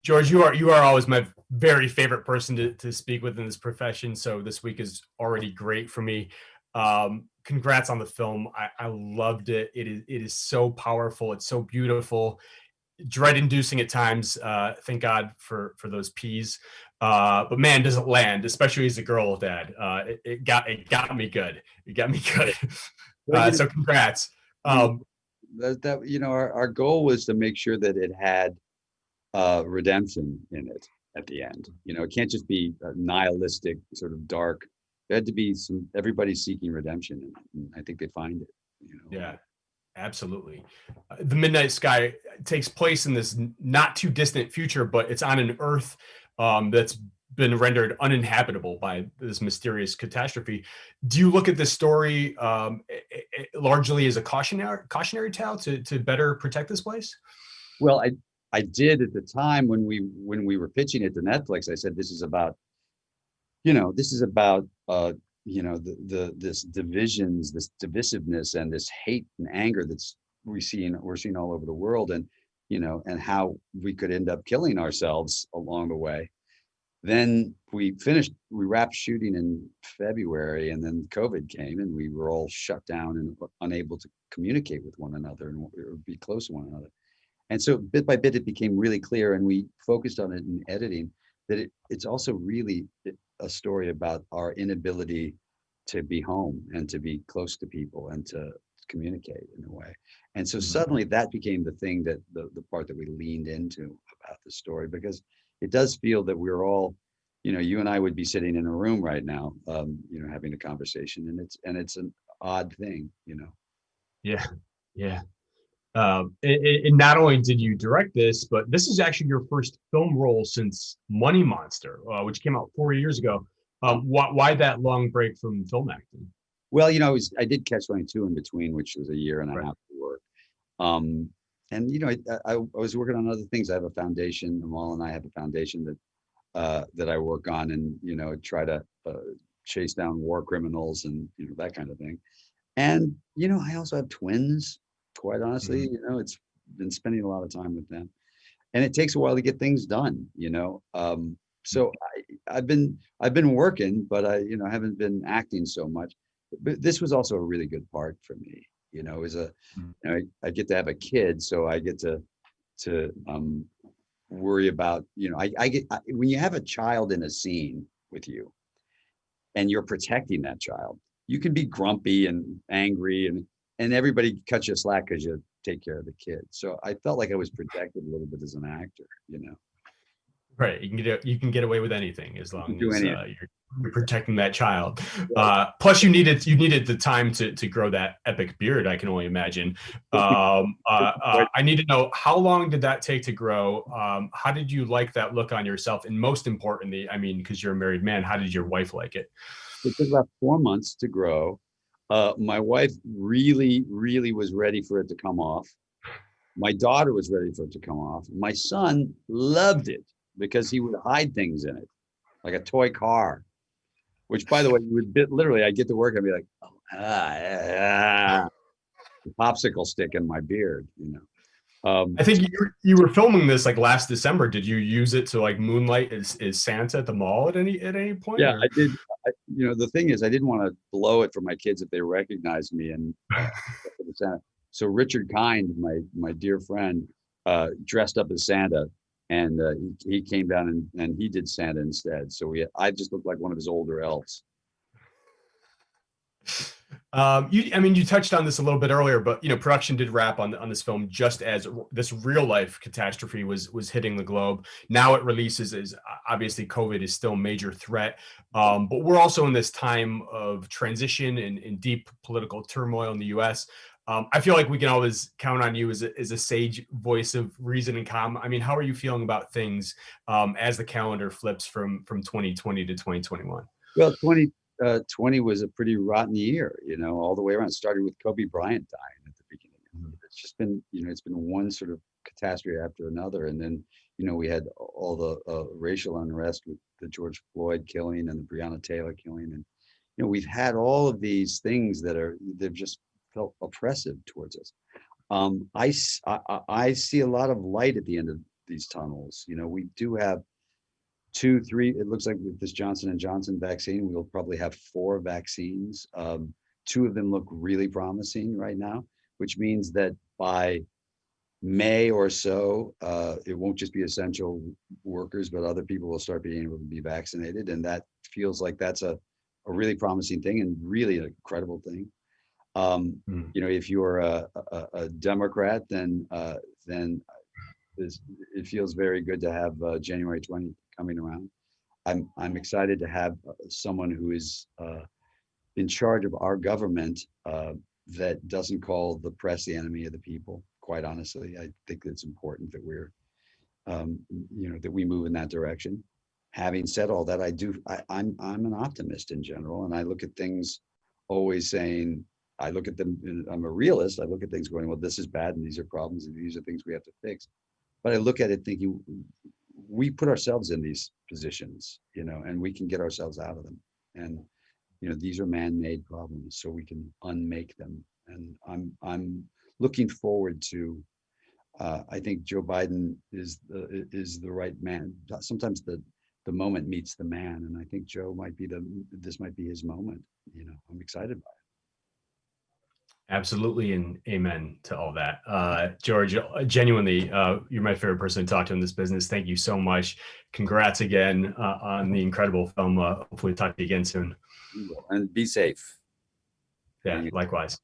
George, you are always my very favorite person to speak with in this profession. So this week is already great for me. Congrats on the film. I loved it. It is so powerful. It's so beautiful. Dread inducing at times. Thank God for those peas. But man, does it land, especially as a girl dad. It got me good. It got me good. Well, So congrats. you know Um, our goal was to make sure that it had redemption in it at the end. It can't just be a nihilistic, sort of dark. There had to be some everybody seeking redemption in it, and I think they find it. yeah, absolutely. The Midnight Sky takes place in this not too distant future, but it's on an Earth that's been rendered uninhabitable by this mysterious catastrophe. Do you look at this story largely as a cautionary tale to better protect this place? Well, I did at the time when we were pitching it to Netflix. I said this is about the this divisions, this divisiveness, and this hate and anger that's we're seeing all over the world, and and how we could end up killing ourselves along the way. Then we wrapped shooting in February, and then COVID came, and we were all shut down and unable to communicate with one another and or be close to one another. And so bit by bit, it became really clear, and we focused on it in editing, that it's also really a story about our inability to be home and to be close to people and to communicate in a way. And so Mhm. suddenly that became the thing that the part that we leaned into about the story, because it does feel that we're all, you and I would be sitting in a room right now, having a conversation, and it's an odd thing. Yeah, yeah. And not only did you direct this, but this is actually your first film role since Money Monster, which came out 4 years ago. Why that long break from film acting? Well, I did Catch 22 in between, which was a year and a Right. half of work. Um, and I was working on other things. I have a foundation. Amal and I have a foundation that I work on, and try to chase down war criminals and that kind of thing. And I also have twins. Quite honestly, Mhm. it's been spending a lot of time with them, and it takes a while to get things done. So I've been working, but I haven't been acting so much. But this was also a really good part for me. It was I get to have a kid, so I get to worry about when you have a child in a scene with you and you're protecting that child, you can be grumpy and angry, and everybody cuts you slack because you take care of the kid. So I felt like I was protected a little bit as an actor. Right. You can get away with anything as You can long do as anything. you're protecting that child. Right. Plus, you needed the time to grow that epic beard. I can only imagine. I need to know, how long did that take to grow? How did you like that look on yourself? And most importantly, I mean, because you're a married man, how did your wife like it? It took about 4 months to grow. My wife really, really was ready for it to come off. My daughter was ready for it to come off. My son loved it because he would hide things in it, like a toy car. Which, by the way, literally, I'd get to work and be like, oh, the popsicle stick in my beard. I think So, you were filming this like last December. Did you use it to like moonlight as Santa at the mall at any point? yeah, I Or did. The thing is, I didn't want to blow it for my kids if they recognized me. And so Richard Kind, my dear friend, dressed up as Santa, and he came down and he did Santa instead. So I just looked like one of his older elves. I mean, you touched on this a little bit earlier, but production did wrap on this film just as this real life catastrophe was hitting the globe. Now it releases, as obviously COVID is still a major threat, but we're also in this time of transition and deep political turmoil in the U.S. I feel like we can always count on you as a sage voice of reason and calm. I mean, how are you feeling about things as the calendar flips from 2020 to 2021? Well, 2020 was a pretty rotten year, all the way around. It started with Kobe Bryant dying at the beginning. It's just been, it's been one sort of catastrophe after another. And then, we had all the racial unrest with the George Floyd killing and the Breonna Taylor killing. And, we've had all of these things they've just felt oppressive towards us. I see a lot of light at the end of these tunnels. You know, we do have two, three. It looks like with this Johnson and Johnson vaccine, we'll probably have 4 vaccines. Two of them look really promising right now, which means that by May or so, it won't just be essential workers, but other people will start being able to be vaccinated, and that feels like that's a really promising thing and really an incredible thing. You know, if you're a Democrat, then it feels very good to have January 20 coming around. I'm excited to have someone who is in charge of our government that doesn't call the press the enemy of the people. Quite honestly, I think it's important that we're, you know, that we move in that direction. Having said all that, I'm an optimist in general, and I look at things always saying, I look at them, I'm a realist. I look at things going, well, this is bad, and these are problems, and these are things we have to fix. But I look at it thinking, we put ourselves in these positions, you know, and we can get ourselves out of them. And, you know, these are man-made problems, so we can unmake them. And I'm looking forward to, I think Joe Biden is the right man. Sometimes the moment meets the man, and I think Joe might be this might be his moment. You know, I'm excited by it. Absolutely, and amen to all that. George, genuinely, you're my favorite person to talk to in this business. Thank you so much. Congrats again on the incredible film. Hopefully talk to you again soon. And be safe. Yeah, likewise.